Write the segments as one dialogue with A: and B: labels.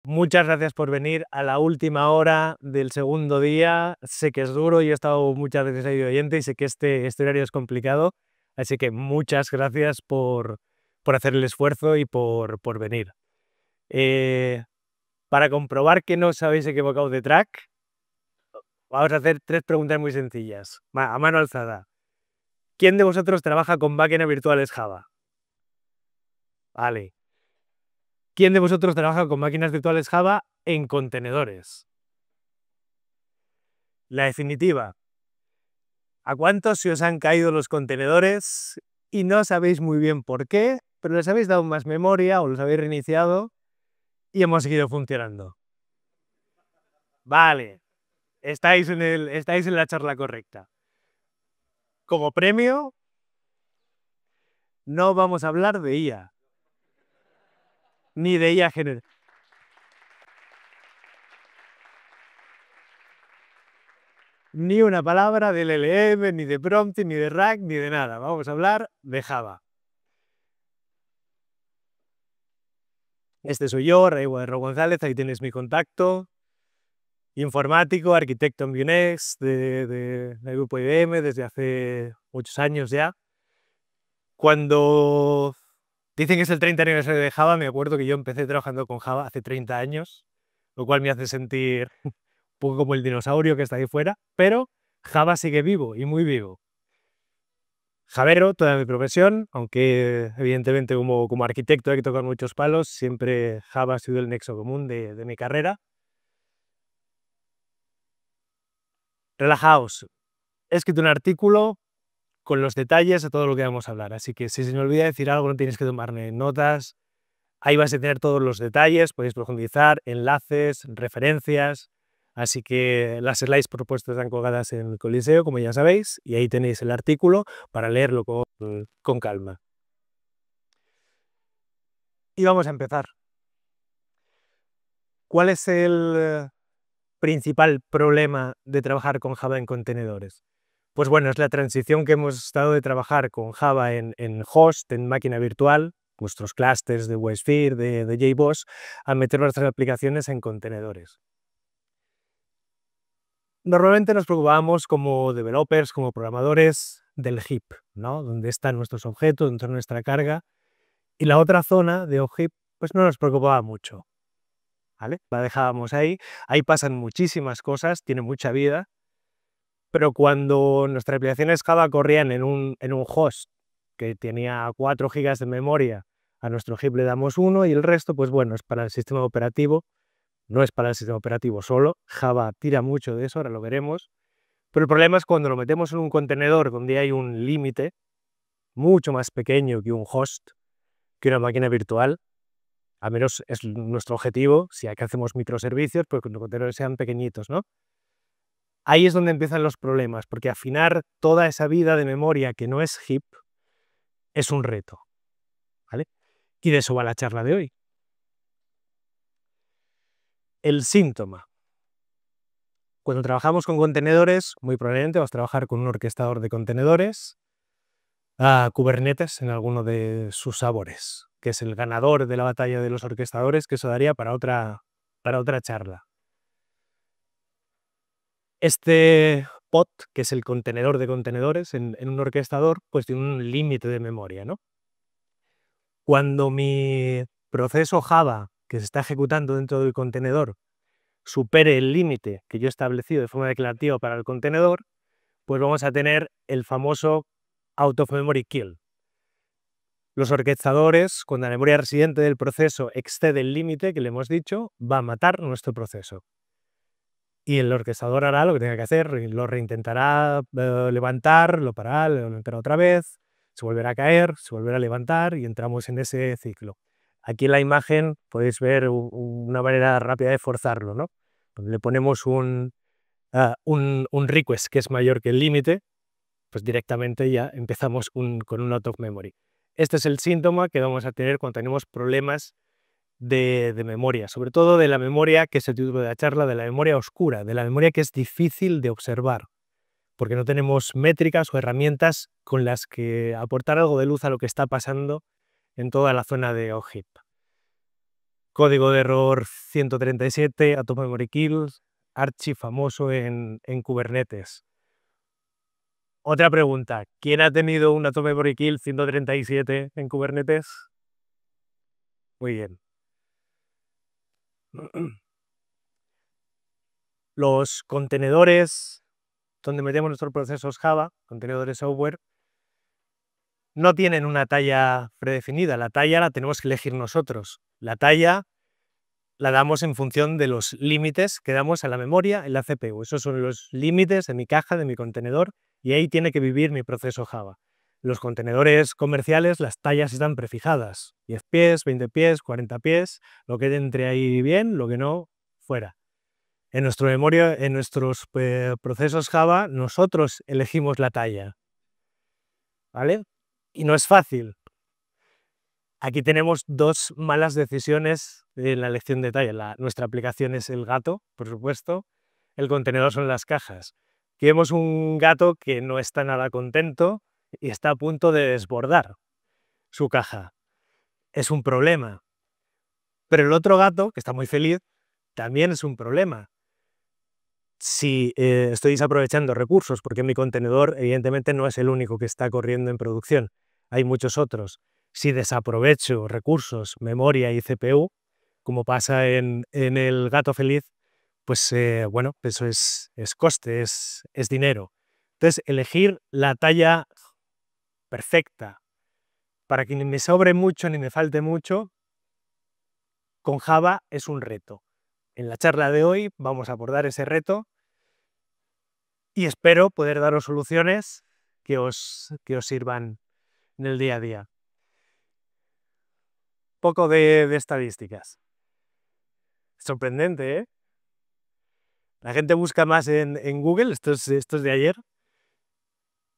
A: Muchas gracias por venir a la última hora del segundo día. Sé que es duro y he estado muchas veces ahí de oyente y sé que este horario es complicado, así que muchas gracias por hacer el esfuerzo y por venir. Para comprobar que no os habéis equivocado de track, vamos a hacer 3 preguntas muy sencillas, a mano alzada. ¿Quién de vosotros trabaja con máquinas virtuales Java? Vale. ¿Quién de vosotros trabaja con máquinas virtuales Java en contenedores? La definitiva. ¿A cuántos se os han caído los contenedores y no sabéis muy bien por qué, pero les habéis dado más memoria o los habéis reiniciado y hemos seguido funcionando? Vale, estáis en la charla correcta. Como premio, no vamos a hablar de IA, ni de IA general. Ni una palabra del LLM, ni de prompting, ni de RAG, ni de nada. Vamos a hablar de Java. Este soy yo, Rey González, ahí tienes mi contacto. Informático, arquitecto en Vuenex, del grupo IBM desde hace muchos años ya. Cuando dicen que es el 30 aniversario de Java, me acuerdo que yo empecé trabajando con Java hace 30 años, lo cual me hace sentir un poco como el dinosaurio que está ahí fuera, pero Java sigue vivo y muy vivo. Javero, toda mi profesión, aunque evidentemente como arquitecto hay que tocar muchos palos, siempre Java ha sido el nexo común de mi carrera. Relajaos, he escrito un artículo con los detalles de todo lo que vamos a hablar, así que si se me olvida decir algo no tienes que tomarme notas, ahí vais a tener todos los detalles, podéis profundizar, enlaces, referencias, así que las slides propuestas están colgadas en el Coliseo, como ya sabéis, y ahí tenéis el artículo para leerlo con calma. Y vamos a empezar. ¿Cuál es el principal problema de trabajar con Java en contenedores? Pues bueno, es la transición que hemos estado de trabajar con Java en host, en máquina virtual, vuestros clusters de WebSphere, de JBoss, a meter nuestras aplicaciones en contenedores. Normalmente nos preocupamos como developers, como programadores del heap, ¿no? Donde están nuestros objetos, donde está nuestra carga, y la otra zona de heap pues no nos preocupaba mucho, ¿vale? La dejábamos ahí pasan muchísimas cosas, tiene mucha vida, pero cuando nuestras aplicaciones Java corrían en un host que tenía 4 GB de memoria, a nuestro heap le damos 1 y el resto, pues bueno, es para el sistema operativo, no es para el sistema operativo solo, Java tira mucho de eso, ahora lo veremos, pero el problema es cuando lo metemos en un contenedor donde hay un límite mucho más pequeño que un host, que una máquina virtual, al menos es nuestro objetivo, si aquí hacemos microservicios, pues que los contenedores sean pequeñitos, ¿no? Ahí es donde empiezan los problemas, porque afinar toda esa vida de memoria que no es heap es un reto, ¿vale? Y de eso va la charla de hoy. El síntoma. Cuando trabajamos con contenedores, muy probablemente vamos a trabajar con un orquestador de contenedores, Kubernetes en alguno de sus sabores, que es el ganador de la batalla de los orquestadores, que eso daría para otra charla. Este pod, que es el contenedor de contenedores en un orquestador, pues tiene un límite de memoria, ¿no? Cuando mi proceso Java, que se está ejecutando dentro del contenedor, supere el límite que yo he establecido de forma declarativa para el contenedor, pues vamos a tener el famoso out of memory kill. Los orquestadores, cuando la memoria residente del proceso excede el límite que le hemos dicho, va a matar nuestro proceso. Y el orquestador hará lo que tenga que hacer, lo reintentará levantar, lo parará, lo levantará otra vez, se volverá a caer, se volverá a levantar y entramos en ese ciclo. Aquí en la imagen podéis ver una manera rápida de forzarlo, ¿no? Donde le ponemos un request que es mayor que el límite, pues directamente ya empezamos con un out of memory. Este es el síntoma que vamos a tener cuando tenemos problemas de memoria, sobre todo de la memoria, que es el título de la charla, de la memoria oscura, de la memoria que es difícil de observar, porque no tenemos métricas o herramientas con las que aportar algo de luz a lo que está pasando en toda la zona de OHIP. Código de error 137, Atom Memory Kills, archifamoso en Kubernetes. Otra pregunta, ¿quién ha tenido un Atom Memory Kill 137 en Kubernetes? Muy bien. Los contenedores donde metemos nuestros procesos Java, contenedores software, no tienen una talla predefinida. La talla la tenemos que elegir nosotros. La talla la damos en función de los límites que damos a la memoria en la CPU. Esos son los límites de mi caja, de mi contenedor, y ahí tiene que vivir mi proceso Java. Los contenedores comerciales, las tallas están prefijadas. 10 pies, 20 pies, 40 pies, lo que entre ahí bien, lo que no, fuera. En nuestra memoria, en nuestros procesos Java, nosotros elegimos la talla, ¿vale? Y no es fácil. Aquí tenemos dos malas decisiones en la elección de talla. Nuestra aplicación es el gato, por supuesto. El contenedor son las cajas. Aquí vemos un gato que no está nada contento y está a punto de desbordar su caja. Es un problema. Pero el otro gato, que está muy feliz, también es un problema. Si estoy desaprovechando recursos, porque mi contenedor evidentemente no es el único que está corriendo en producción, hay muchos otros. Si desaprovecho recursos, memoria y CPU, como pasa en el gato feliz, pues bueno, eso es coste, es dinero. Entonces, elegir la talla perfecta para que ni me sobre mucho ni me falte mucho, con Java es un reto. En la charla de hoy vamos a abordar ese reto y espero poder daros soluciones que os sirvan en el día a día. Poco de estadísticas. Sorprendente, ¿eh? La gente busca más en Google, esto es de ayer,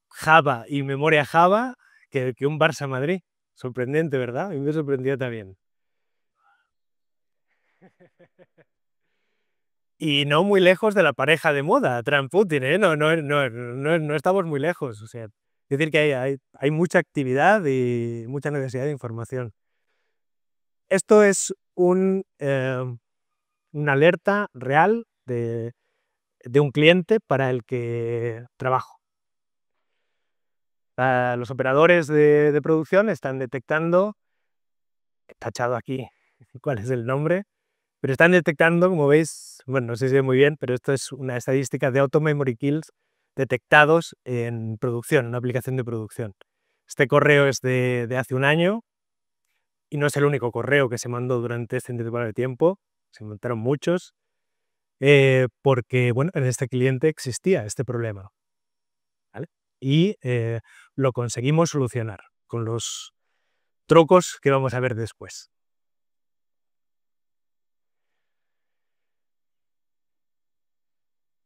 A: Java y memoria Java, que un Barça Madrid. Sorprendente, ¿verdad? A mí me sorprendió también. Y no muy lejos de la pareja de moda, Trump-Putin, ¿eh? No estamos muy lejos. O sea, es decir, que hay mucha actividad y mucha necesidad de información. Esto es una alerta real de un cliente para el que trabajo. Los operadores de producción están detectando, he tachado aquí cuál es el nombre, pero están detectando, como veis, bueno, no sé si ve muy bien, pero esto es una estadística de Auto Memory Kills detectados en producción, en una aplicación de producción. Este correo es de hace un año y no es el único correo que se mandó durante este intervalo de tiempo, se montaron muchos, porque bueno, en este cliente existía este problema, ¿vale? Y lo conseguimos solucionar con los trucos que vamos a ver después.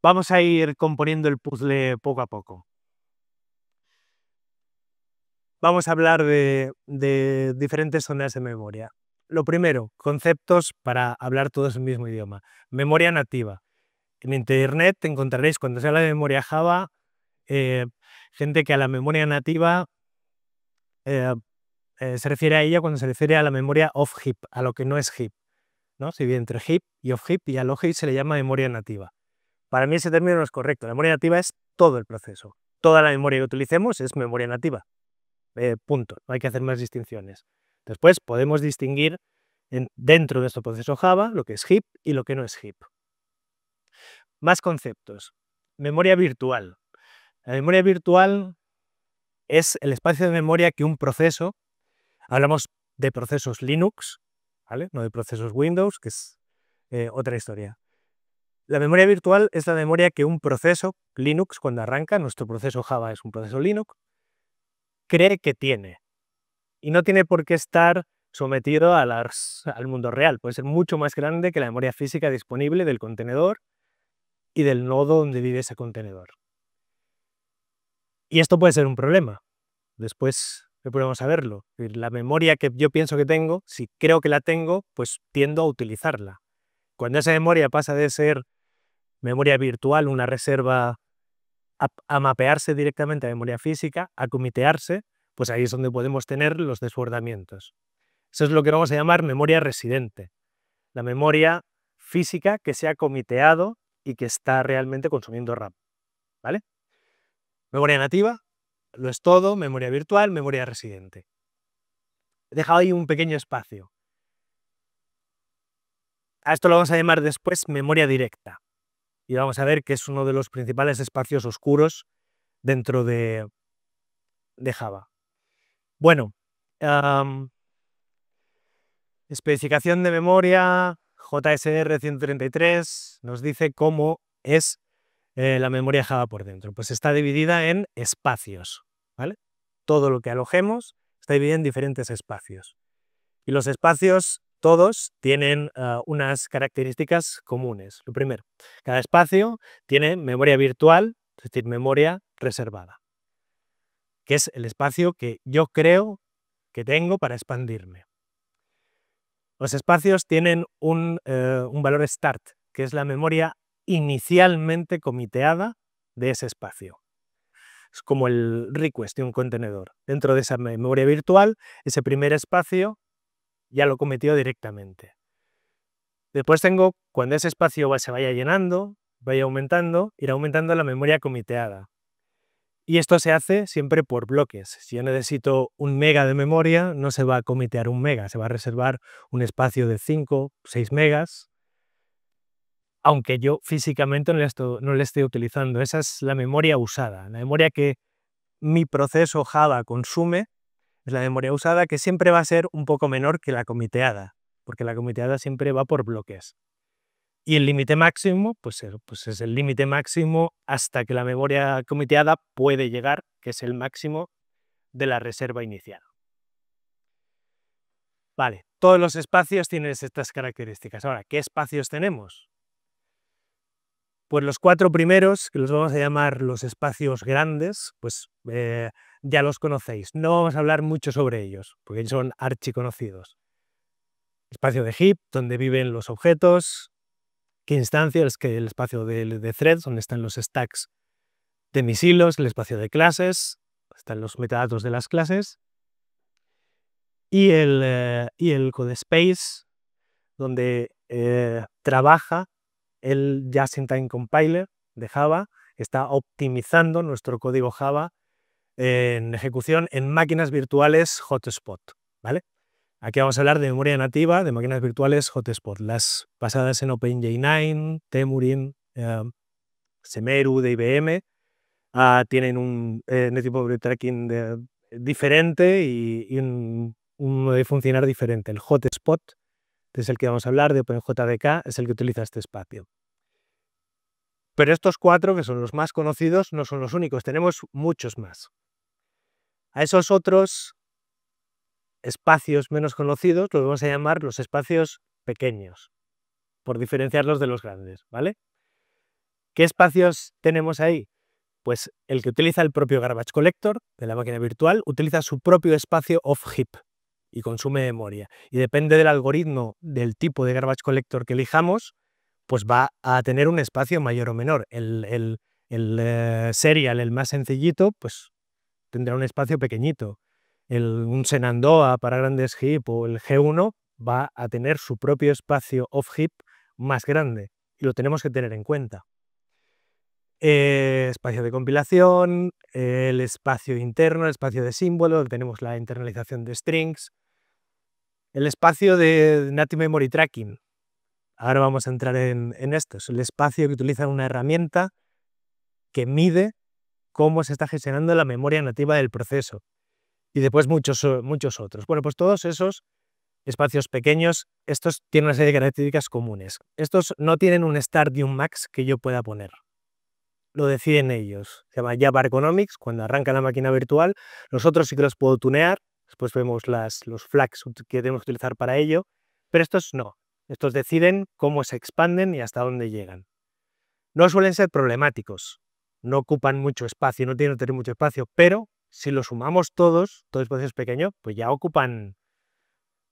A: Vamos a ir componiendo el puzzle poco a poco. Vamos a hablar de diferentes zonas de memoria. Lo primero, conceptos para hablar todos el mismo idioma. Memoria nativa. En Internet encontraréis, cuando se habla de memoria Java, gente que a la memoria nativa se refiere a ella cuando se refiere a la memoria off-heap, a lo que no es heap, ¿no? Se divide entre heap y off-heap, y al off-heap se le llama memoria nativa. Para mí ese término no es correcto. La memoria nativa es todo el proceso. Toda la memoria que utilicemos es memoria nativa. Punto. No hay que hacer más distinciones. Después podemos distinguir dentro de nuestro proceso Java lo que es heap y lo que no es heap. Más conceptos. Memoria virtual. La memoria virtual es el espacio de memoria que un proceso, hablamos de procesos Linux, ¿vale? No de procesos Windows, que es otra historia. La memoria virtual es la memoria que un proceso Linux, cuando arranca, nuestro proceso Java es un proceso Linux, cree que tiene. Y no tiene por qué estar sometido al mundo real. Puede ser mucho más grande que la memoria física disponible del contenedor y del nodo donde vive ese contenedor. Y esto puede ser un problema. Después podemos saberlo. La memoria que yo pienso que tengo, si creo que la tengo, pues tiendo a utilizarla. Cuando esa memoria pasa de ser memoria virtual, una reserva, a mapearse directamente a memoria física, a comitearse, pues ahí es donde podemos tener los desbordamientos. Eso es lo que vamos a llamar memoria residente. la memoria física que se ha comiteado y que está realmente consumiendo RAM, ¿vale? Memoria nativa, lo es todo, memoria virtual, memoria residente. He dejado ahí un pequeño espacio. A esto lo vamos a llamar después memoria directa. Y vamos a ver que es uno de los principales espacios oscuros dentro de Java. Bueno, especificación de memoria JSR 133 nos dice cómo es la memoria Java por dentro. Pues está dividida en espacios, ¿vale? Todo lo que alojemos está dividido en diferentes espacios. Y los espacios todos tienen unas características comunes. Lo primero, cada espacio tiene memoria virtual, es decir, memoria reservada, que es el espacio que yo creo que tengo para expandirme. Los espacios tienen un valor start, que es la memoria inicialmente comiteada de ese espacio. Es como el request de un contenedor. Dentro de esa memoria virtual, ese primer espacio ya lo cometió directamente. Después tengo, cuando ese espacio se vaya llenando, vaya aumentando, irá aumentando la memoria comiteada. Y esto se hace siempre por bloques. Si yo necesito 1 mega de memoria, no se va a comitear 1 mega, se va a reservar un espacio de 5, 6 megas, aunque yo físicamente no le esté utilizando. Esa es la memoria usada. La memoria que mi proceso Java consume es la memoria usada, que siempre va a ser un poco menor que la comiteada, porque la comiteada siempre va por bloques. Y el límite máximo, pues es el límite máximo hasta que la memoria comiteada puede llegar, que es el máximo de la reserva inicial. Vale, todos los espacios tienen estas características. Ahora, ¿qué espacios tenemos? Pues los 4 primeros, que los vamos a llamar los espacios grandes, pues ya los conocéis. No vamos a hablar mucho sobre ellos, porque son archiconocidos. Espacio de heap, donde viven los objetos. ¿Qué instancia? Es que el espacio de threads, donde están los stacks de mis hilos, el espacio de clases, están los metadatos de las clases, y el codespace, donde trabaja el Just-in-Time Compiler de Java, que está optimizando nuestro código Java en ejecución en máquinas virtuales hotspot, ¿vale? Aquí vamos a hablar de memoria nativa de máquinas virtuales hotspot, las basadas en OpenJ9, Temurin, Semeru de IBM, tienen un network tracking diferente y un modo de funcionar diferente. El hotspot, que es el que vamos a hablar, de OpenJDK, es el que utiliza este espacio. Pero estos 4, que son los más conocidos, no son los únicos, tenemos muchos más. A esos otros espacios menos conocidos los vamos a llamar los espacios pequeños, por diferenciarlos de los grandes, ¿vale? ¿Qué espacios tenemos ahí? Pues el que utiliza el propio garbage collector de la máquina virtual utiliza su propio espacio off-heap y consume memoria. Y depende del algoritmo, del tipo de garbage collector que elijamos, pues va a tener un espacio mayor o menor. El serial, el más sencillito, pues tendrá un espacio pequeñito. Un Shenandoah para grandes heap o el G1 va a tener su propio espacio off-heap más grande y lo tenemos que tener en cuenta. Espacio de compilación, el espacio interno, el espacio de símbolos, tenemos la internalización de strings, el espacio de Native Memory Tracking. Ahora vamos a entrar en esto. Es el espacio que utiliza una herramienta que mide cómo se está gestionando la memoria nativa del proceso. Y después muchos otros. Bueno, pues todos esos espacios pequeños, estos tienen una serie de características comunes. Estos no tienen un start y un max que yo pueda poner. Lo deciden ellos. Se llama Java Ergonomics, cuando arranca la máquina virtual. Los otros sí que los puedo tunear. Después vemos los flags que tenemos que utilizar para ello. Pero estos no. Estos deciden cómo se expanden y hasta dónde llegan. No suelen ser problemáticos. No ocupan mucho espacio, no tienen que tener mucho espacio, pero si lo sumamos todos espacios pequeños, pues ya ocupan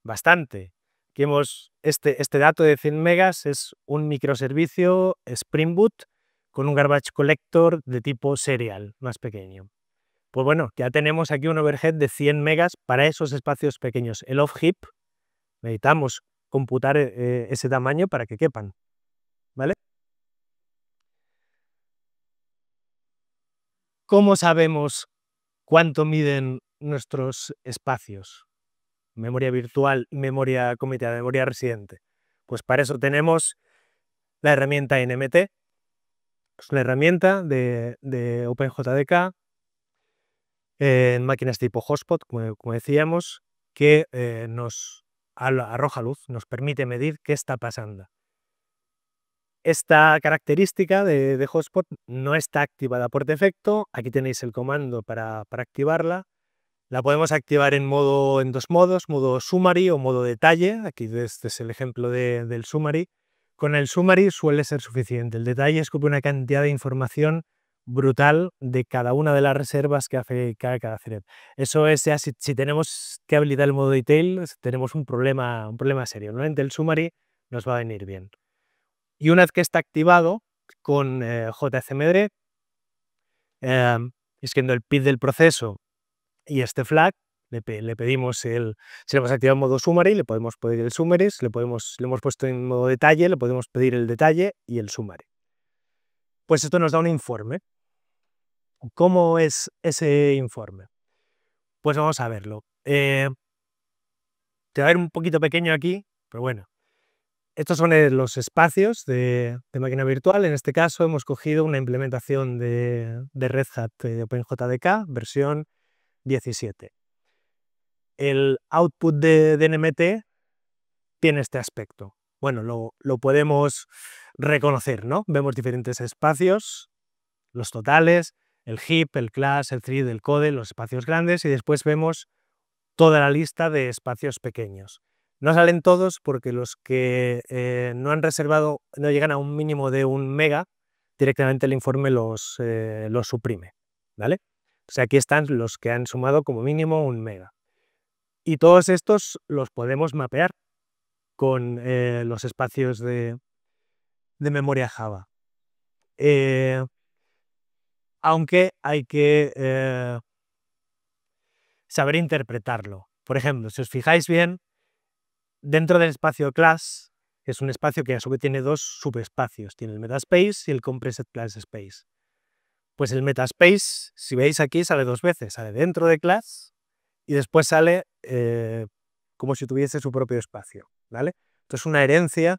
A: bastante. Aquí vemos este dato de 100 megas, es un microservicio Spring Boot con un garbage collector de tipo serial, más pequeño. Pues bueno, ya tenemos aquí un overhead de 100 megas para esos espacios pequeños. El off-heap, necesitamos computar ese tamaño para que quepan, ¿vale? ¿Cómo sabemos cuánto miden nuestros espacios? Memoria virtual, memoria comiteada, memoria residente. Pues para eso tenemos la herramienta NMT, es una herramienta de OpenJDK en máquinas tipo hotspot, como decíamos, que nos arroja luz, nos permite medir qué está pasando. Esta característica de hotspot no está activada por defecto. Aquí tenéis el comando para activarla. La podemos activar en dos modos, modo summary o modo detalle. Aquí este es el ejemplo del summary. Con el summary suele ser suficiente. El detalle escupe una cantidad de información brutal de cada una de las reservas que hace cada thread. Eso es ya si tenemos que habilitar el modo detail, tenemos un problema serio. Normalmente el summary nos va a venir bien. Y una vez que está activado con JCMD, escribiendo el PID del proceso y este flag, le pedimos si le hemos activado en modo summary, le podemos pedir el summary, le hemos puesto en modo detalle, le podemos pedir el detalle y el summary. Pues esto nos da un informe. ¿Cómo es ese informe? Pues vamos a verlo. Te va a ver un poquito pequeño aquí, pero bueno. Estos son los espacios de máquina virtual. En este caso hemos cogido una implementación de Red Hat de OpenJDK, versión 17. El output de NMT tiene este aspecto. Bueno, lo podemos reconocer, ¿no? Vemos diferentes espacios, los totales, el heap, el class, el thread, el code, los espacios grandes, y después vemos toda la lista de espacios pequeños. No salen todos porque los que no han reservado, no llegan a un mínimo de 1 mega, directamente el informe los suprime, ¿vale? O sea, aquí están los que han sumado como mínimo 1 mega. Y todos estos los podemos mapear con los espacios de memoria Java. Aunque hay que saber interpretarlo. Por ejemplo, si os fijáis bien, dentro del espacio class, que es un espacio que a su vez tiene dos subespacios, tiene el metaspace y el compressed class space. Pues el metaspace, si veis aquí, sale dos veces, sale dentro de class y después sale como si tuviese su propio espacio, ¿vale? Esto es una herencia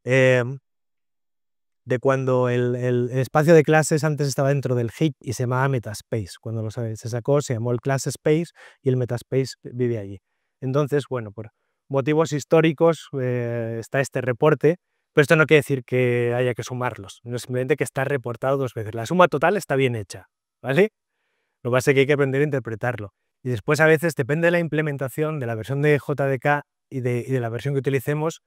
A: de cuando el espacio de clases antes estaba dentro del heap y se llamaba metaspace. Cuando se sacó, se llamó el class space y el metaspace vive allí. Entonces, bueno, por motivos históricos está este reporte, pero esto no quiere decir que haya que sumarlos, no es simplemente que está reportado dos veces. La suma total está bien hecha, ¿vale? Lo que pasa es que hay que aprender a interpretarlo. Y después a veces, depende de la implementación, de la versión de JDK y de la versión que utilicemos,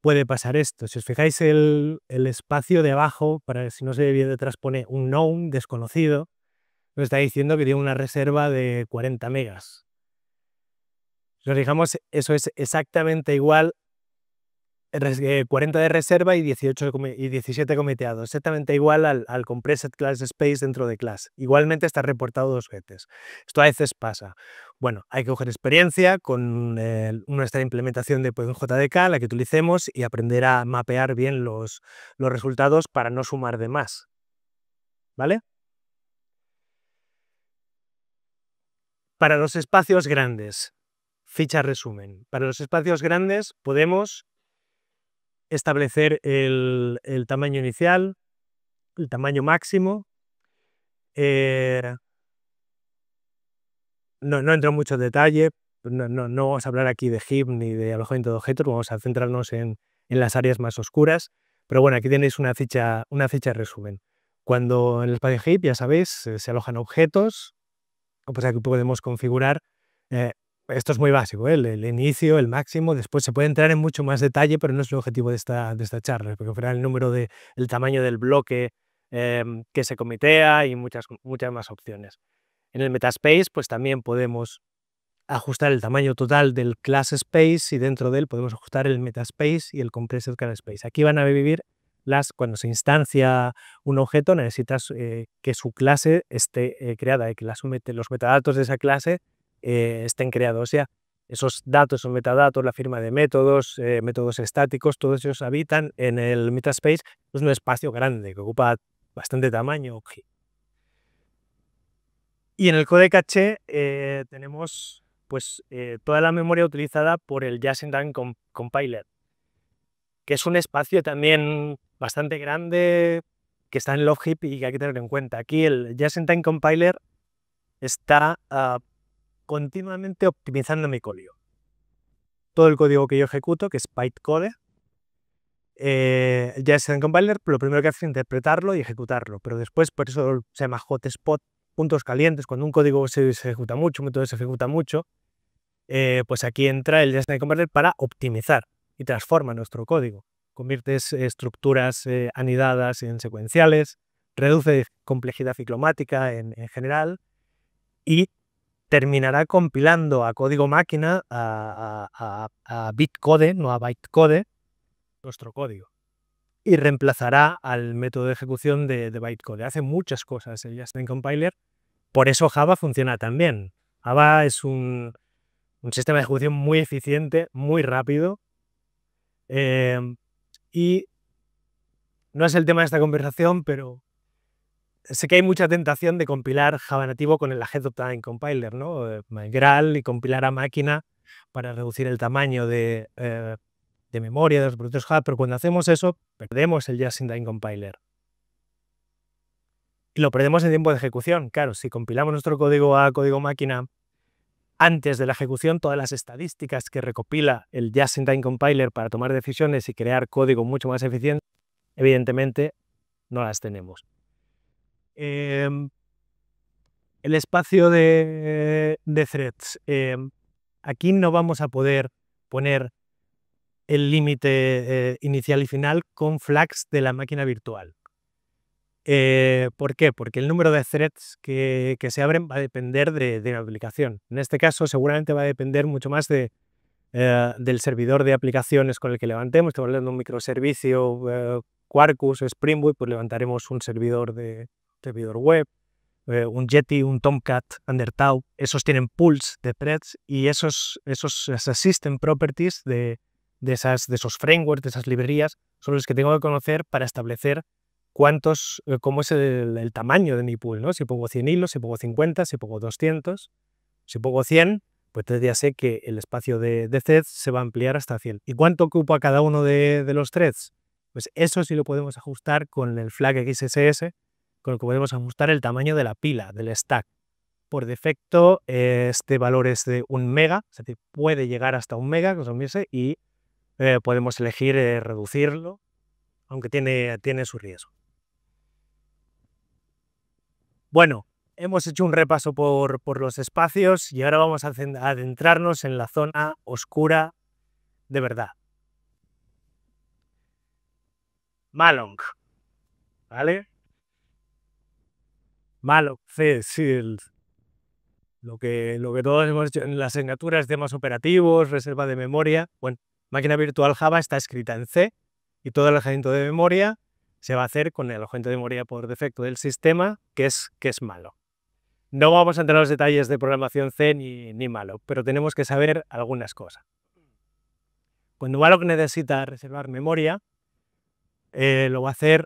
A: puede pasar esto. Si os fijáis el espacio de abajo, para si no se ve bien detrás, pone un known, desconocido, nos está diciendo que tiene una reserva de 40 megas. Si nos fijamos, eso es exactamente igual, 40 de reserva y 17 comiteado, exactamente igual al compressed class space dentro de class. Igualmente está reportado dos veces. Esto a veces pasa. Bueno, hay que coger experiencia con nuestra implementación de JDK, la que utilicemos, y aprender a mapear bien los resultados para no sumar de más. ¿Vale? Para los espacios grandes, ficha resumen. Para los espacios grandes podemos establecer el tamaño inicial, el tamaño máximo. No entro en mucho detalle, no vamos a hablar aquí de heap ni de alojamiento de objetos, vamos a centrarnos en las áreas más oscuras, pero bueno, aquí tenéis una ficha resumen. Cuando en el espacio heap, ya sabéis, se alojan objetos, pues aquí podemos configurar, esto es muy básico, el inicio, el máximo, después se puede entrar en mucho más detalle, pero no es el objetivo de esta charla, porque fuera el número el tamaño del bloque que se comitea y muchas más opciones. En el metaspace, pues también podemos ajustar el tamaño total del class space y dentro de él podemos ajustar el metaspace y el compressed class space. Aquí van a vivir cuando se instancia un objeto, necesitas que su clase esté creada y que los metadatos de esa clase estén creados. O sea, Esos datos o metadatos, la firma de métodos, métodos estáticos, todos ellos habitan en el metaspace. Es un espacio grande que ocupa bastante tamaño. Y en el code caché tenemos pues, toda la memoria utilizada por el Just-in-Time Compiler, que es un espacio también bastante grande que está en LoveHeap y que hay que tener en cuenta. Aquí el Just-in-Time Compiler está continuamente optimizando mi código. Todo el código que yo ejecuto, que es bytecode, el Just-in-Time Compiler lo primero que hace es interpretarlo y ejecutarlo, pero después, por eso se llama hotspot, puntos calientes, cuando un código se ejecuta mucho, un método se ejecuta mucho, pues aquí entra el Just-in-Time Compiler para optimizar y transforma nuestro código. Convierte estructuras anidadas en secuenciales, reduce complejidad ciclomática en general y terminará compilando a código máquina, a bitcode, no a bytecode, nuestro código. Y reemplazará al método de ejecución de bytecode. Hace muchas cosas el Just-in-Time Compiler, por eso Java funciona tan bien. Java es un sistema de ejecución muy eficiente, muy rápido, y no es el tema de esta conversación, pero sé que hay mucha tentación de compilar Java nativo con el Ahead of Time Compiler, ¿no? Migrar y compilar a máquina para reducir el tamaño de memoria de los proyectos Java, pero cuando hacemos eso, perdemos el Just-in-Time Compiler. Y lo perdemos en tiempo de ejecución. Claro, si compilamos nuestro código a código máquina antes de la ejecución, todas las estadísticas que recopila el Just-in-Time Compiler para tomar decisiones y crear código mucho más eficiente, evidentemente no las tenemos. El espacio de threads. Aquí no vamos a poder poner el límite inicial y final con flags de la máquina virtual. ¿Por qué? Porque el número de threads que se abren va a depender de la aplicación. En este caso, seguramente va a depender mucho más del servidor de aplicaciones con el que levantemos. Estamos hablando de un microservicio Quarkus o Spring Boot, pues levantaremos un servidor web, un Yeti, un Tomcat, Undertow. Esos tienen pools de threads y esas system properties de esos frameworks, de esas librerías, son los que tengo que conocer para establecer cómo es el tamaño de mi pool, ¿no? Si pongo 100 hilos, si pongo 50, si pongo 200, si pongo 100, pues entonces ya sé que el espacio de threads se va a ampliar hasta 100. ¿Y cuánto ocupa cada uno de los threads? Pues eso sí lo podemos ajustar con el flag XSS, con el que podemos ajustar el tamaño de la pila, del stack. Por defecto, este valor es de 1 mega, es decir, puede llegar hasta 1 mega, y podemos elegir reducirlo, aunque tiene su riesgo. Bueno, hemos hecho un repaso por los espacios y ahora vamos a adentrarnos en la zona oscura de verdad. Malloc, ¿vale? Malloc, sí, lo que todos hemos hecho en las asignaturas, temas operativos, reserva de memoria. Bueno, máquina virtual Java está escrita en C y todo el alojamiento de memoria se va a hacer con el alojamiento de memoria por defecto del sistema, que es Malloc. No vamos a entrar en los detalles de programación C ni Malloc, pero tenemos que saber algunas cosas. Cuando Malloc necesita reservar memoria, lo va a hacer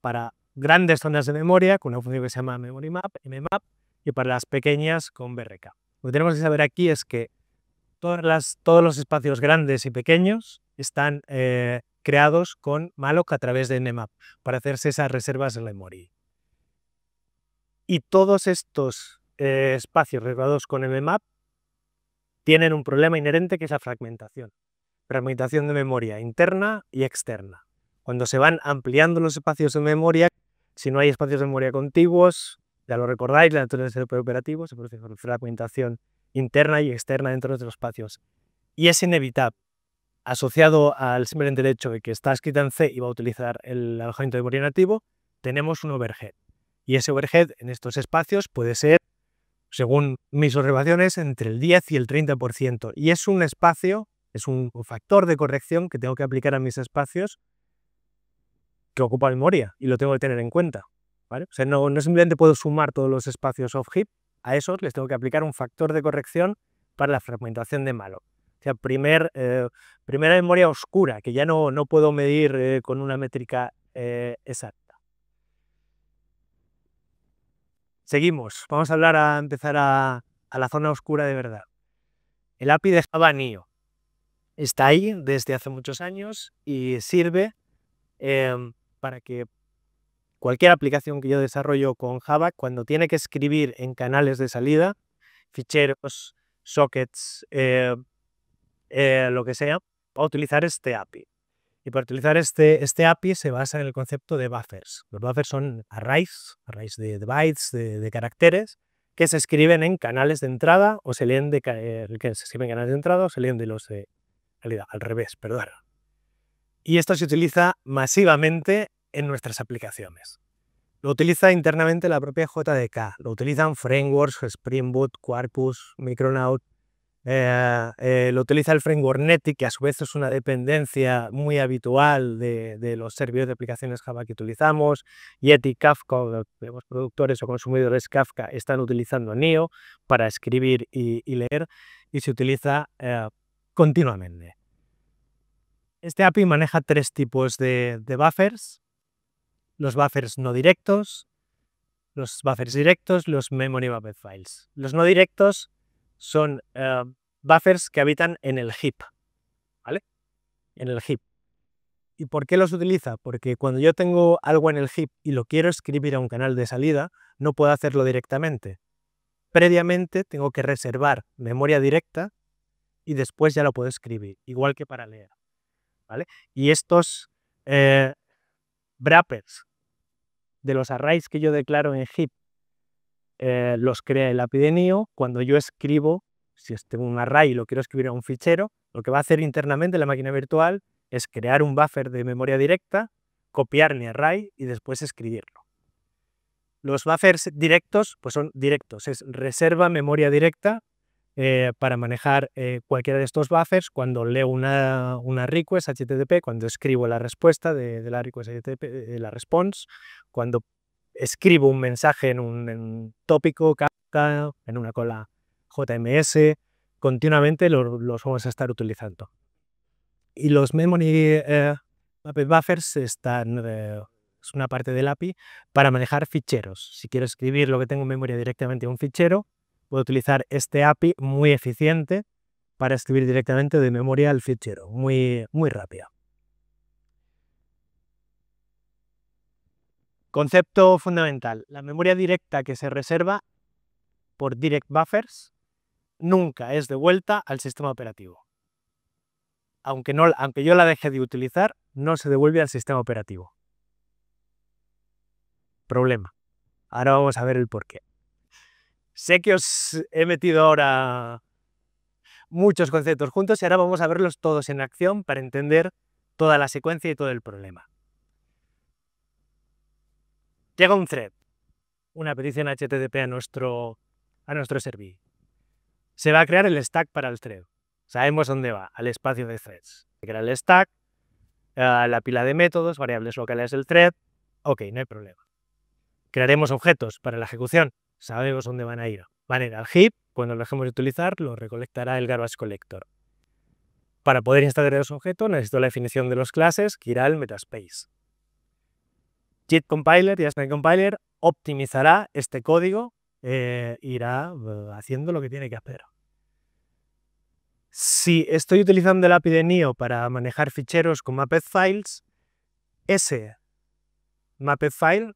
A: para grandes zonas de memoria con una función que se llama memory map, mmap, y para las pequeñas con brk. Lo que tenemos que saber aquí es que todos los espacios grandes y pequeños están creados con Malloc a través de nmap para hacerse esas reservas de memoria. Y todos estos espacios reservados con mmap tienen un problema inherente que es la fragmentación. Fragmentación de memoria interna y externa. Cuando se van ampliando los espacios de memoria, si no hay espacios de memoria contiguos, ya lo recordáis, la naturaleza del operativo, se produce fragmentación interna y externa dentro de los espacios. Y es inevitable, asociado al simplemente hecho de que está escrita en C y va a utilizar el alojamiento de memoria nativo, tenemos un overhead. Y ese overhead en estos espacios puede ser, según mis observaciones, entre el 10 y el 30%. Y es un espacio, es un factor de corrección que tengo que aplicar a mis espacios que ocupa memoria y lo tengo que tener en cuenta, ¿vale? O sea, no simplemente puedo sumar todos los espacios off heap, a esos les tengo que aplicar un factor de corrección para la fragmentación de malloc. O sea, primera memoria oscura, que ya no puedo medir con una métrica exacta. Seguimos, vamos a empezar a la zona oscura de verdad. El API de Java NIO está ahí desde hace muchos años y sirve para que cualquier aplicación que yo desarrollo con Java, cuando tiene que escribir en canales de salida, ficheros, sockets, lo que sea, va a utilizar este API. Y para utilizar este API se basa en el concepto de buffers. Los buffers son arrays de bytes, de caracteres, que se escriben en canales de entrada o se leen de los de salida, al revés, perdón. Y esto se utiliza masivamente en nuestras aplicaciones. Lo utiliza internamente la propia JDK, lo utilizan frameworks, Spring Boot, Quarkus, Micronaut, lo utiliza el framework Netty, que a su vez es una dependencia muy habitual de los servidores de aplicaciones Java que utilizamos. Yeti, Kafka, los productores o consumidores Kafka están utilizando NIO para escribir y leer, y se utiliza continuamente. Este API maneja tres tipos de buffers: los buffers no directos, los buffers directos, los memory buffet files. Los no directos son buffers que habitan en el heap, ¿vale? En el heap. ¿Y por qué los utiliza? Porque cuando yo tengo algo en el heap y lo quiero escribir a un canal de salida, no puedo hacerlo directamente. Previamente tengo que reservar memoria directa y después ya lo puedo escribir, igual que para leer, ¿vale? Y estos wrappers de los arrays que yo declaro en heap los crea el API de NIO. Cuando yo escribo, si tengo un array y lo quiero escribir a un fichero, lo que va a hacer internamente la máquina virtual es crear un buffer de memoria directa, copiar mi array y después escribirlo. Los buffers directos, pues son directos, es reserva memoria directa para manejar cualquiera de estos buffers. Cuando leo una request HTTP, cuando escribo la respuesta de la request HTTP, la response, cuando escribo un mensaje en un tópico, Kafka, en una cola JMS, continuamente los vamos a estar utilizando. Y los memory buffers es una parte del API para manejar ficheros. Si quiero escribir lo que tengo en memoria directamente a un fichero, puedo utilizar este API muy eficiente para escribir directamente de memoria al fichero, muy rápida. Concepto fundamental: la memoria directa que se reserva por direct buffers nunca es devuelta al sistema operativo. Aunque yo la deje de utilizar, no se devuelve al sistema operativo. Problema. Ahora vamos a ver el porqué. Sé que os he metido ahora muchos conceptos juntos y ahora vamos a verlos todos en acción para entender toda la secuencia y todo el problema. Llega un thread, una petición HTTP a nuestro servicio. Se va a crear el stack para el thread. Sabemos dónde va, al espacio de threads. Se crea el stack, la pila de métodos, variables locales del thread. Ok, no hay problema. Crearemos objetos para la ejecución. Sabemos dónde van a ir. Van a ir al heap. Cuando lo dejemos de utilizar, lo recolectará el garbage collector. Para poder instalar los objetos, necesito la definición de los clases, que irá al metaspace. JIT compiler y este compiler optimizará este código, irá haciendo lo que tiene que hacer. Si estoy utilizando el API de NIO para manejar ficheros con mapped files, ese mapped file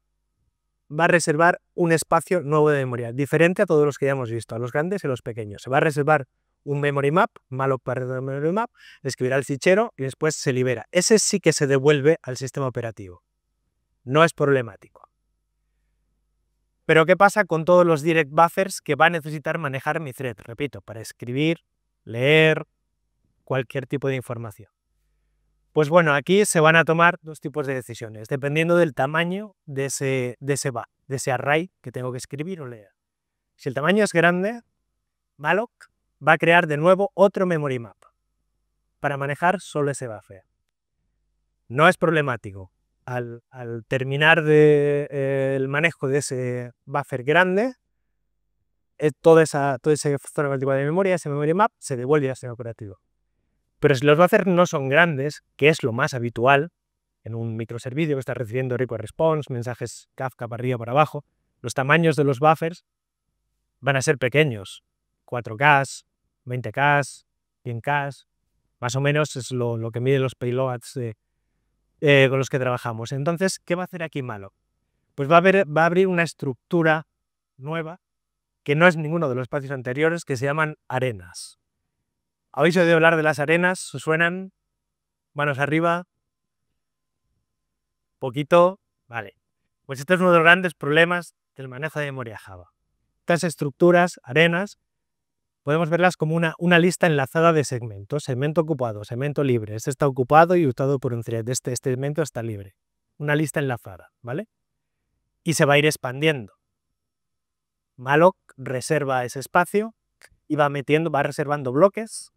A: va a reservar un espacio nuevo de memoria, diferente a todos los que ya hemos visto, a los grandes y a los pequeños. Se va a reservar un memory map, malloc para el memory map, escribirá el fichero y después se libera. Ese sí que se devuelve al sistema operativo. No es problemático. Pero ¿qué pasa con todos los direct buffers que va a necesitar manejar mi thread? Repito, para escribir, leer, cualquier tipo de información. Pues bueno, aquí se van a tomar dos tipos de decisiones, dependiendo del tamaño de ese array que tengo que escribir o leer. Si el tamaño es grande, malloc va a crear de nuevo otro memory map para manejar solo ese buffer. No es problemático. Al terminar el manejo de ese buffer grande, toda esa zona particular de memoria, ese memory map, se devuelve al sistema operativo. Pero si los buffers no son grandes, que es lo más habitual en un microservicio que está recibiendo request response, mensajes Kafka para arriba, para abajo, los tamaños de los buffers van a ser pequeños, 4K, 20K, 100K, más o menos es lo que miden los payloads con los que trabajamos. Entonces, ¿qué va a hacer aquí Malloc? Pues va a abrir una estructura nueva que no es ninguno de los espacios anteriores, que se llaman arenas. ¿Habéis oído hablar de las arenas? ¿Os suenan? Manos arriba. Poquito. Vale. Pues este es uno de los grandes problemas del manejo de memoria Java. Estas estructuras, arenas, podemos verlas como una lista enlazada de segmentos. Segmento ocupado, segmento libre. Este está ocupado y usado por un thread. Este segmento está libre. Una lista enlazada, ¿vale? Y se va a ir expandiendo. Malloc reserva ese espacio y va reservando bloques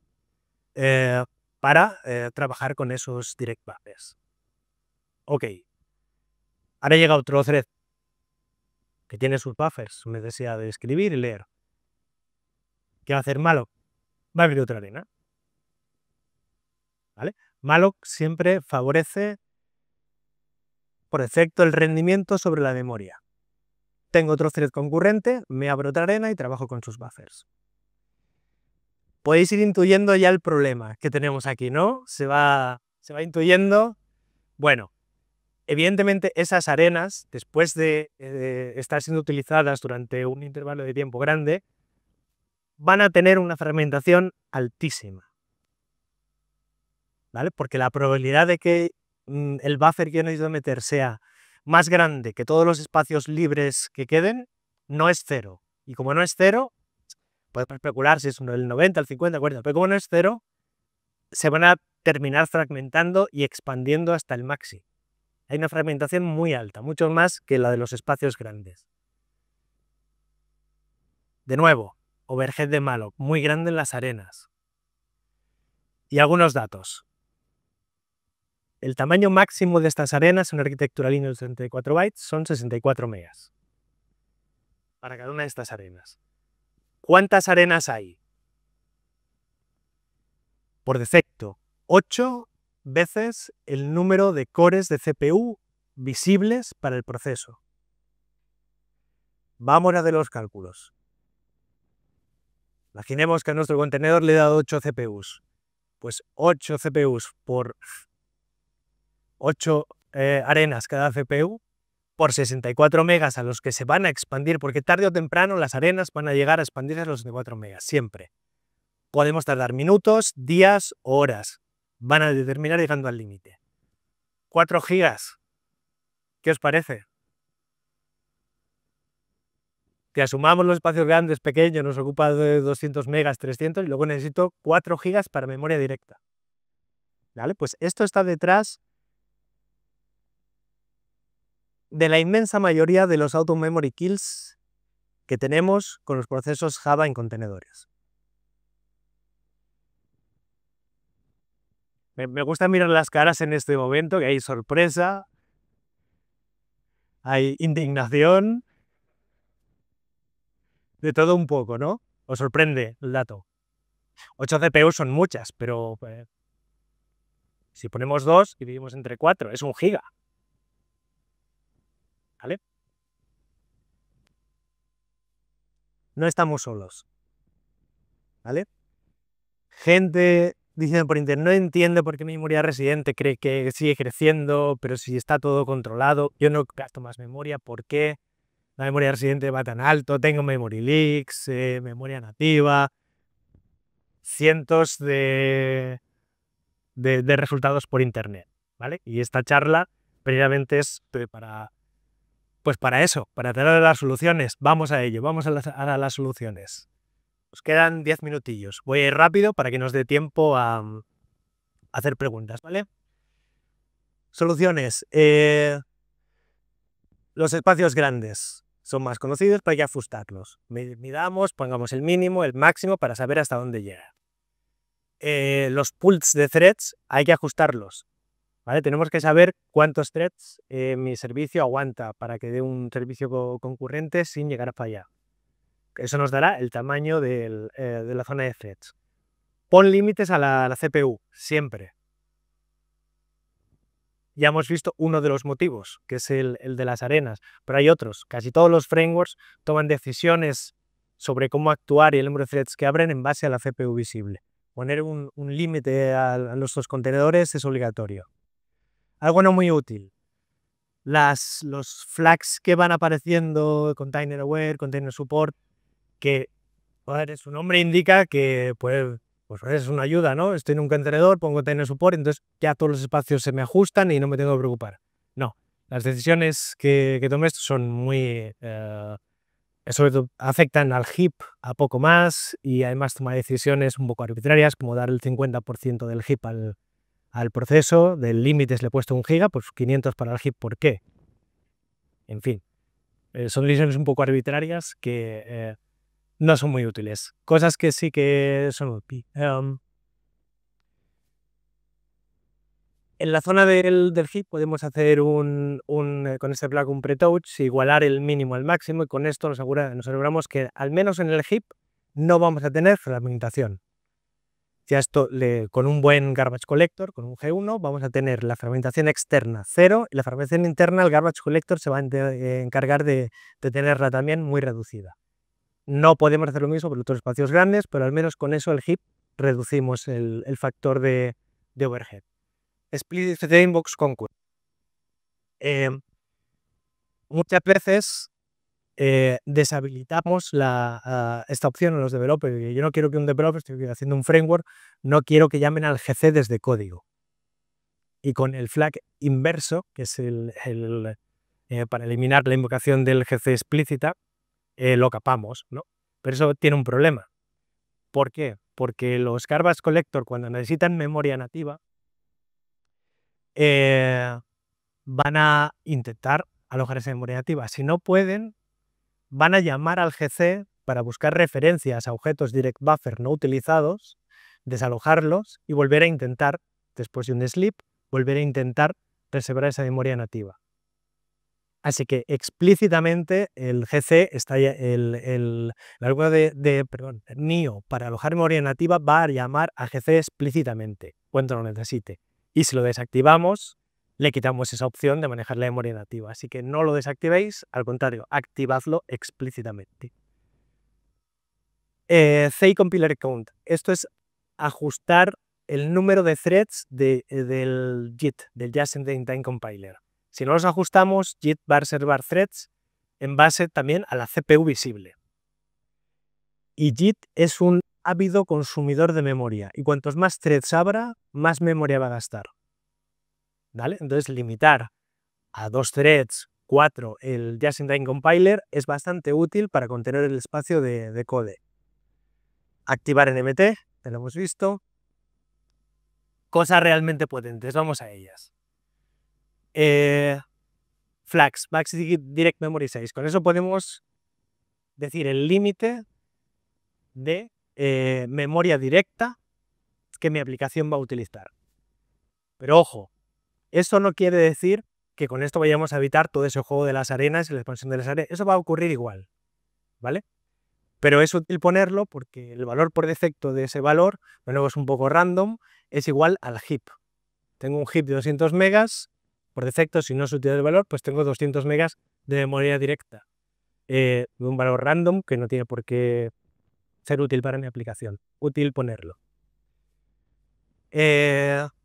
A: para trabajar con esos direct buffers. Ok. Ahora llega otro thread que tiene sus buffers, su necesidad de escribir y leer. ¿Qué va a hacer Malloc? Va a abrir otra arena. ¿Vale? Malloc siempre favorece por defecto el rendimiento sobre la memoria. Tengo otro thread concurrente, me abro otra arena y trabajo con sus buffers. Podéis ir intuyendo ya el problema que tenemos aquí, ¿no? Se va intuyendo. Bueno, evidentemente esas arenas, después de estar siendo utilizadas durante un intervalo de tiempo grande, van a tener una fragmentación altísima, ¿vale? Porque la probabilidad de que el buffer que yo necesito meter sea más grande que todos los espacios libres que queden, no es cero. Y como no es cero, podemos especular si es el 90, el 50, el 40, pero como no es cero, se van a terminar fragmentando y expandiendo hasta el máximo. Hay una fragmentación muy alta, mucho más que la de los espacios grandes. De nuevo, overhead de Malloc, muy grande en las arenas. Y algunos datos. El tamaño máximo de estas arenas en una arquitectura Linux de 34 bytes son 64 megas. Para cada una de estas arenas. ¿Cuántas arenas hay? Por defecto, 8 veces el número de cores de CPU visibles para el proceso. Vamos a hacer los cálculos. Imaginemos que a nuestro contenedor le he dado 8 CPUs. Pues 8 CPUs por 8 arenas cada CPU, por 64 megas a los que se van a expandir, porque tarde o temprano las arenas van a llegar a expandirse a los 64 megas, siempre. Podemos tardar minutos, días o horas. Van a terminar llegando al límite. 4 gigas. ¿Qué os parece? Que asumamos los espacios grandes, pequeños, nos ocupa de 200 megas, 300, y luego necesito 4 gigas para memoria directa. ¿Vale? Pues esto está detrás de la inmensa mayoría de los auto memory kills que tenemos con los procesos Java en contenedores. Me gusta mirar las caras en este momento, que hay sorpresa, hay indignación, de todo un poco, ¿no? ¿Os sorprende el dato? 8 CPUs son muchas, pero si ponemos 2 y dividimos entre 4, es 1 giga. ¿Vale? No estamos solos. ¿Vale? Gente diciendo por internet, no entiende por qué mi memoria residente cree que sigue creciendo, pero si está todo controlado, yo no gasto más memoria, ¿por qué la memoria residente va tan alto? Tengo memory leaks, memoria nativa, cientos de resultados por internet, ¿vale? Y esta charla precisamente es para eso, para tener las soluciones. Vamos a ello, vamos a las soluciones. Nos quedan 10 minutillos. Voy a ir rápido para que nos dé tiempo a hacer preguntas, ¿vale? Soluciones. Los espacios grandes son más conocidos, pero hay que ajustarlos. Midamos, pongamos el mínimo, el máximo para saber hasta dónde llega. Los pools de threads hay que ajustarlos. ¿Vale? Tenemos que saber cuántos threads mi servicio aguanta para que dé un servicio concurrente sin llegar a fallar. Eso nos dará el tamaño de la zona de threads. Pon límites a la CPU, siempre. Ya hemos visto uno de los motivos, que es el de las arenas, pero hay otros. Casi todos los frameworks toman decisiones sobre cómo actuar y el número de threads que abren en base a la CPU visible. Poner un límite a nuestros contenedores es obligatorio. Algo no muy útil. Los flags que van apareciendo, container aware, container support, que su nombre indica que pues es una ayuda, ¿no? Estoy en un contenedor, pongo container support, entonces ya todos los espacios se me ajustan y no me tengo que preocupar. No, las decisiones que tomes son muy... sobre todo afectan al heap a poco más y además toma decisiones un poco arbitrarias, como dar el 50% del heap al proceso, del límite le he puesto 1 giga, pues 500 para el heap, ¿por qué? En fin, son decisiones un poco arbitrarias que no son muy útiles. Cosas que sí que son útiles. En la zona del heap podemos hacer con este plug un pre-touch, igualar el mínimo al máximo y con esto nos aseguramos que al menos en el heap no vamos a tener fragmentación. Ya esto, con un buen garbage collector, con un G1, vamos a tener la fragmentación externa 0 y la fragmentación interna, el garbage collector se va a encargar de tenerla también muy reducida. No podemos hacer lo mismo por otros espacios grandes, pero al menos con eso el heap reducimos el factor de overhead. Split Inbox Conquest. Muchas veces deshabilitamos esta opción en los developers. Yo no quiero que un developer, estoy haciendo un framework, no quiero que llamen al GC desde código. Y con el flag inverso, que es para eliminar la invocación del GC explícita, lo capamos, ¿no? Pero eso tiene un problema. ¿Por qué? Porque los garbage collector, cuando necesitan memoria nativa, van a intentar alojar esa memoria nativa. Si no pueden, van a llamar al GC para buscar referencias a objetos direct buffer no utilizados, desalojarlos y volver a intentar, después de un sleep, volver a intentar reservar esa memoria nativa. Así que explícitamente el GC está el algoritmo de NIO para alojar memoria nativa va a llamar a GC explícitamente cuando lo necesite. Y si lo desactivamos, le quitamos esa opción de manejar la memoria nativa. Así que no lo desactivéis, al contrario, activadlo explícitamente. C compiler count. Esto es ajustar el número de threads del JIT, del Just in Time Compiler. Si no los ajustamos, JIT va a reservar threads en base también a la CPU visible. Y JIT es un ávido consumidor de memoria. Y cuantos más threads abra, más memoria va a gastar. ¿Vale? Entonces, limitar a 2 threads, 4 el Just in Time Compiler es bastante útil para contener el espacio de code. Activar NMT, ya lo hemos visto. Cosas realmente potentes, vamos a ellas. Flags, Max Direct Memory Size. Con eso podemos decir el límite de memoria directa que mi aplicación va a utilizar. Pero ojo, eso no quiere decir que con esto vayamos a evitar todo ese juego de las arenas y la expansión de las arenas. Eso va a ocurrir igual, ¿vale? Pero es útil ponerlo porque el valor por defecto de ese valor, de nuevo es un poco random, es igual al heap. Tengo un heap de 200 megas, por defecto, si no se utiliza el valor, pues tengo 200 megas de memoria directa. De un valor random que no tiene por qué ser útil para mi aplicación. Útil ponerlo.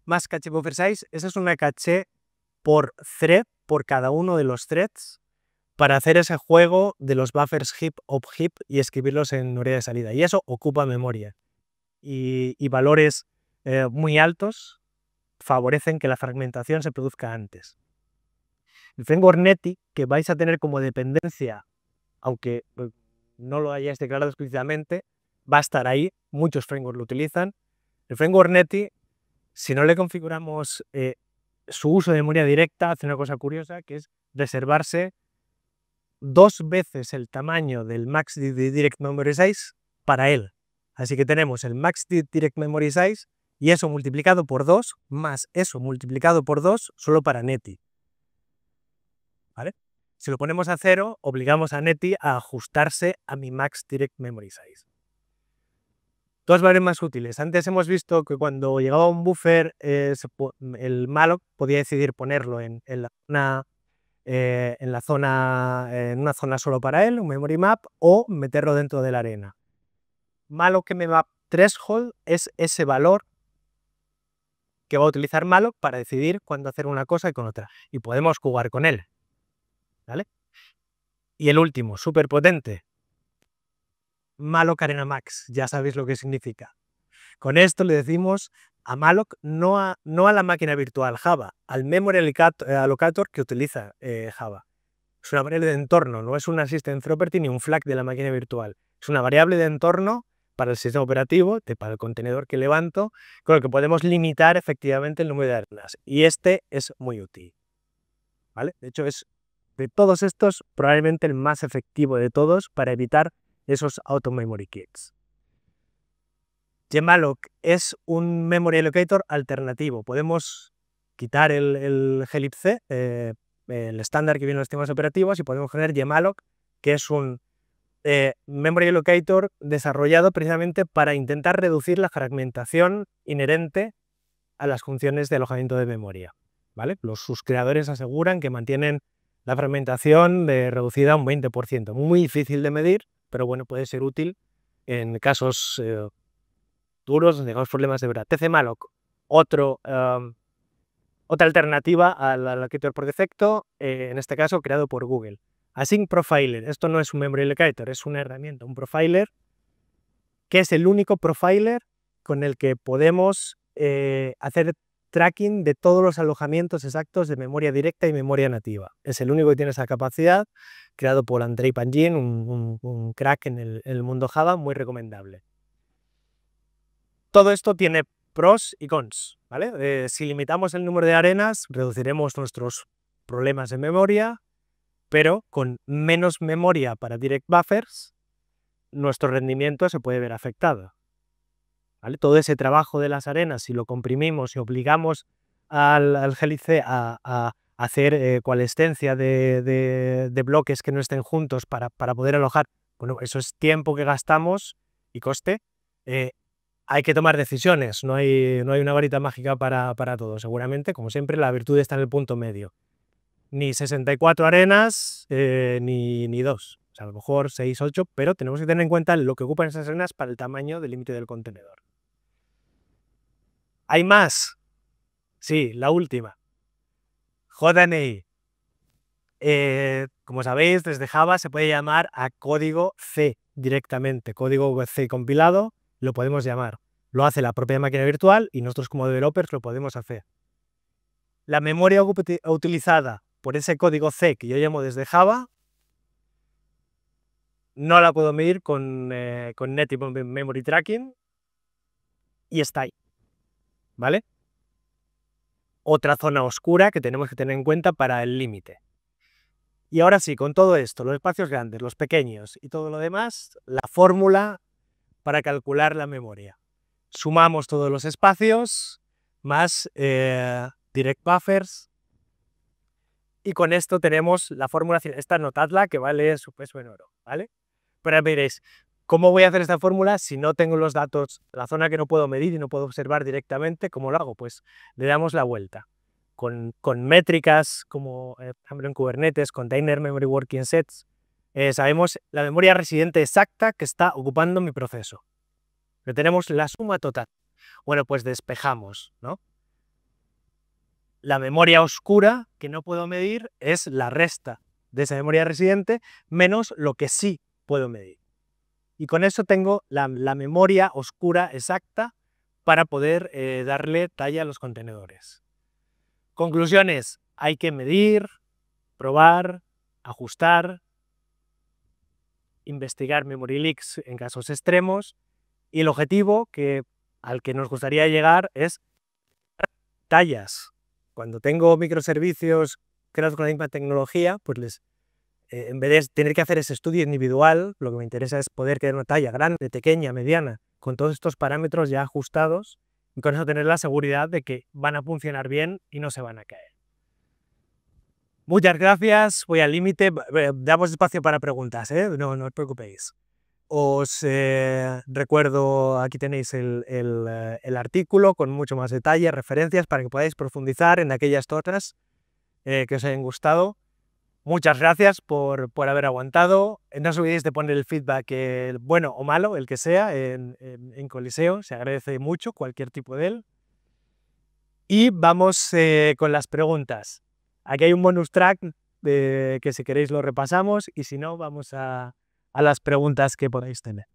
A: Más caché buffer size. Esa es una caché por thread, por cada uno de los threads, para hacer ese juego de los buffers heap, op heap y escribirlos en memoria de salida. Y eso ocupa memoria. Y valores muy altos favorecen que la fragmentación se produzca antes. El framework Netty, que vais a tener como dependencia, aunque no lo hayáis declarado explícitamente, va a estar ahí, muchos frameworks lo utilizan. El framework Netty, si no le configuramos su uso de memoria directa, hace una cosa curiosa, que es reservarse 2 veces el tamaño del Max Direct Memory Size para él. Así que tenemos el Max Direct Memory Size y eso multiplicado por 2 más eso multiplicado por 2 solo para Netty. ¿Vale? Si lo ponemos a 0, obligamos a NetI a ajustarse a mi Max Direct Memory Size. Dos valores más útiles. Antes hemos visto que cuando llegaba un buffer, el malloc podía decidir ponerlo en una zona solo para él, un memory map, o meterlo dentro de la arena. Malloc map threshold es ese valor que va a utilizar malloc para decidir cuándo hacer una cosa y con otra. Y podemos jugar con él, ¿vale? Y el último, súper potente, malloc arena max. Ya sabéis lo que significa. Con esto le decimos a malloc no a la máquina virtual Java, al memory allocator que utiliza Java. Es una variable de entorno, no es un assistant property ni un flag de la máquina virtual. Es una variable de entorno para el sistema operativo, para el contenedor que levanto, con el que podemos limitar efectivamente el número de arenas. Y este es muy útil, ¿vale? De hecho, es de todos estos probablemente el más efectivo de todos para evitar esos auto memory kits. Gmalloc es un memory allocator alternativo. Podemos quitar el glibc, el estándar que viene en los sistemas operativos, y podemos poner Gmalloc, que es un memory allocator desarrollado precisamente para intentar reducir la fragmentación inherente a las funciones de alojamiento de memoria, ¿vale? Sus creadores aseguran que mantienen la fragmentación reducida a un 20%. Muy difícil de medir, pero bueno, puede ser útil en casos duros donde tengamos problemas de verdad. tcmalloc, otra alternativa al allocator por defecto, en este caso creado por Google. Async Profiler, esto no es un memory allocator, es una herramienta, un profiler, que es el único profiler con el que podemos hacer tracking de todos los alojamientos exactos de memoria directa y memoria nativa. Es el único que tiene esa capacidad, creado por Andrei Pangin, un crack en el mundo Java, muy recomendable. Todo esto tiene pros y cons, ¿vale? Si limitamos el número de arenas, reduciremos nuestros problemas de memoria, pero con menos memoria para direct buffers, nuestro rendimiento se puede ver afectado, ¿vale? Todo ese trabajo de las arenas, si lo comprimimos y obligamos al glibc a hacer coalescencia de bloques que no estén juntos para poder alojar, bueno, eso es tiempo que gastamos y coste. Hay que tomar decisiones, no hay una varita mágica para todo. Seguramente, como siempre, la virtud está en el punto medio. Ni 64 arenas, ni 2. O sea, a lo mejor 6, 8, pero tenemos que tener en cuenta lo que ocupan esas arenas para el tamaño del límite del contenedor. ¿Hay más? Sí, la última. JNI. Como sabéis, desde Java se puede llamar a código C directamente. Código C compilado lo podemos llamar. Lo hace la propia máquina virtual y nosotros como developers lo podemos hacer. La memoria utilizada por ese código C que yo llamo desde Java no la puedo medir con Native Memory Tracking y está ahí, ¿vale? Otra zona oscura que tenemos que tener en cuenta para el límite. Y ahora sí, con todo esto, los espacios grandes, los pequeños y todo lo demás, la fórmula para calcular la memoria. Sumamos todos los espacios más direct buffers y con esto tenemos la fórmula. Esta notadla, que vale su peso en oro, ¿vale? Pero veréis, ¿cómo voy a hacer esta fórmula si no tengo los datos, la zona que no puedo medir y no puedo observar directamente? ¿Cómo lo hago? Pues le damos la vuelta. Con métricas como, por ejemplo, en Kubernetes, Container Memory Working Sets, sabemos la memoria residente exacta que está ocupando mi proceso. Pero tenemos la suma total. Bueno, pues despejamos, ¿no? La memoria oscura que no puedo medir es la resta de esa memoria residente menos lo que sí puedo medir. Y con eso tengo la memoria oscura exacta para poder darle talla a los contenedores. Conclusiones: hay que medir, probar, ajustar, investigar memory leaks en casos extremos, y el objetivo al que nos gustaría llegar es tallas. Cuando tengo microservicios creados con la misma tecnología, pues en vez de tener que hacer ese estudio individual, lo que me interesa es poder crear una talla grande, pequeña, mediana, con todos estos parámetros ya ajustados, y con eso tener la seguridad de que van a funcionar bien y no se van a caer. Muchas gracias, voy al límite. Damos espacio para preguntas, ¿eh? No os preocupéis. Os recuerdo, aquí tenéis el artículo con mucho más detalle, referencias para que podáis profundizar en aquellas otras que os hayan gustado. Muchas gracias por haber aguantado. No os olvidéis de poner el feedback, bueno o malo, el que sea, en Coliseo. Se agradece mucho cualquier tipo de él. Y vamos con las preguntas. Aquí hay un bonus track que si queréis lo repasamos y si no, vamos a las preguntas que podáis tener.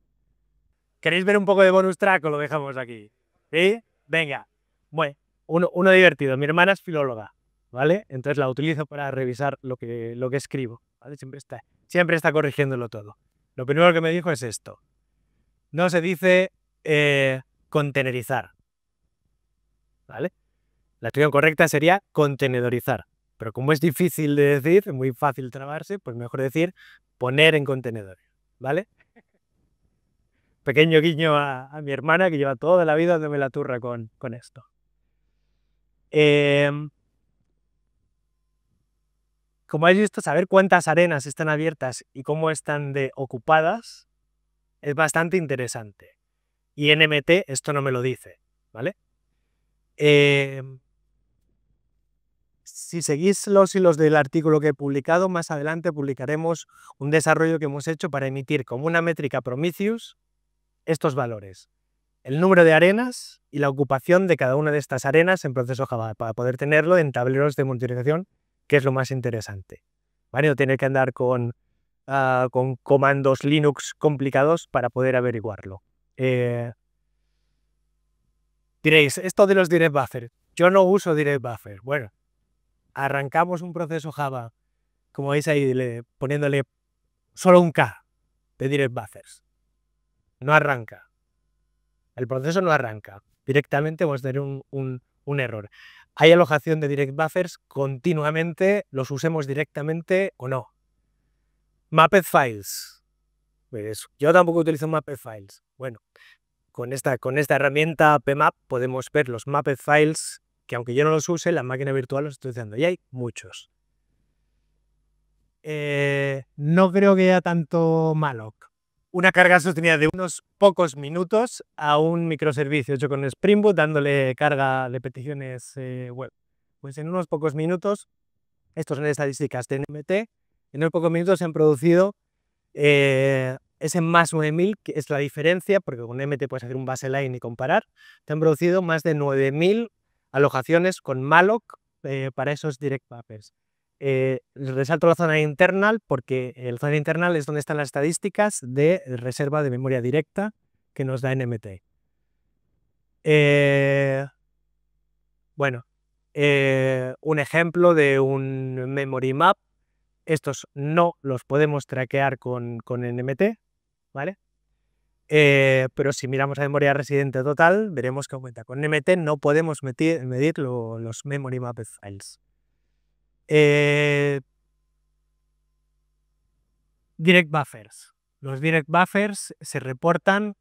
A: ¿Queréis ver un poco de bonus track o lo dejamos aquí? ¿Sí? Venga. Bueno, uno divertido. Mi hermana es filóloga, ¿vale? Entonces la utilizo para revisar lo que escribo, ¿vale? Siempre está corrigiéndolo todo. Lo primero que me dijo es esto. No se dice contenerizar, ¿vale? La expresión correcta sería contenedorizar. Pero como es difícil de decir, es muy fácil trabarse, pues mejor decir poner en contenedores, ¿vale? Pequeño guiño a mi hermana, que lleva toda la vida dándome la turra con esto. Como habéis visto, saber cuántas arenas están abiertas y cómo están ocupadas es bastante interesante. Y NMT esto no me lo dice, ¿vale? Si seguís los hilos del artículo que he publicado, más adelante publicaremos un desarrollo que hemos hecho para emitir como una métrica Prometheus estos valores. El número de arenas y la ocupación de cada una de estas arenas en proceso Java, para poder tenerlo en tableros de monitorización, que es lo más interesante. ¿Vale? No tener que andar con comandos Linux complicados para poder averiguarlo. Diréis, esto de los direct buffers, yo no uso direct buffers. Bueno, arrancamos un proceso Java, como veis ahí, poniéndole solo un K de direct buffers. No arranca. El proceso no arranca. Directamente vamos a tener un error. Hay alojación de direct buffers continuamente, los usemos directamente o no. Mapped files. Pues yo tampoco utilizo mapped files. Bueno, con esta herramienta PMAP podemos ver los mapped files que, aunque yo no los use, la máquina virtual los estoy usando. Y hay muchos. No creo que haya tanto malloc. Una carga sostenida de unos pocos minutos a un microservicio hecho con Spring Boot, dándole carga de peticiones web. Pues en unos pocos minutos, estos son estadísticas de NMT, en unos pocos minutos se han producido ese más 9000, que es la diferencia, porque con NMT puedes hacer un baseline y comparar, te han producido más de 9000 alojaciones con malloc para esos direct buffers. Resalto la zona internal porque la zona internal es donde están las estadísticas de reserva de memoria directa que nos da NMT. Bueno, un ejemplo de un memory map. Estos no los podemos traquear con NMT, ¿vale? Pero si miramos la memoria residente total, veremos que aumenta. Con NMT no podemos medir los memory mapped files. Direct buffers. Los direct buffers se reportan,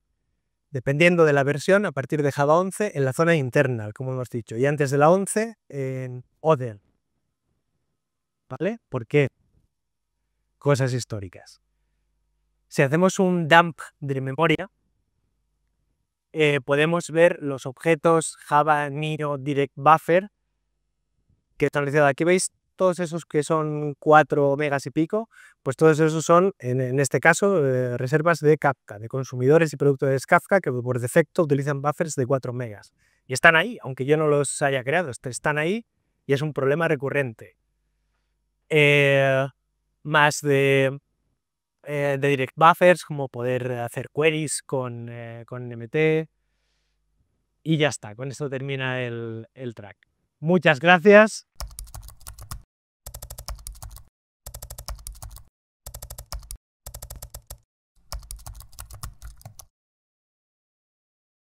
A: dependiendo de la versión, a partir de Java 11 en la zona internal, como hemos dicho, y antes de la 11 en other. ¿Vale? ¿Por qué? Cosas históricas. Si hacemos un dump de memoria, podemos ver los objetos Java Niro Direct Buffer que están listados. Aquí veis todos esos que son 4 megas y pico, pues todos esos son, en este caso, reservas de Kafka, de consumidores y productores Kafka que por defecto utilizan buffers de 4 megas. Y están ahí, aunque yo no los haya creado, están ahí y es un problema recurrente. Más de direct buffers, como poder hacer queries con NMT. Y ya está, con esto termina el track. Muchas gracias.